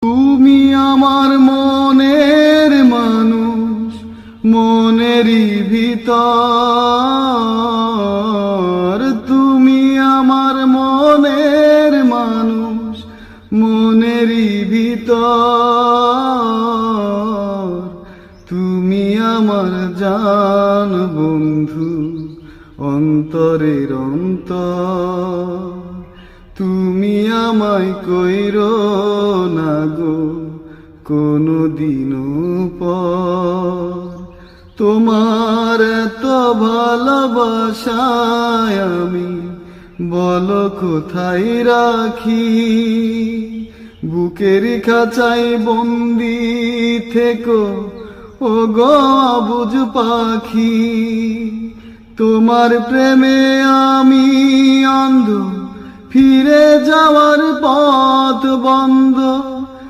তুমি আমার মনের মানুষ, মনেরই ভিতর। তুমি আমার মনের মানুষ, মনেরই ভিতর। তুমি আমার জান বন্ধু, অন্তরের অন্তর। তুমি আমায় কইরো না গো কোনদিনও পর। তোমার এত ভালোবাসায় আমি বলো কোথায় রাখি। বুকের খাঁচায় বন্দি থেকো ও গো অবুঝ পাখি। তোমার প্রেমে আমি অন্ধ, ফিরে যাওয়ার পথ বন্ধ।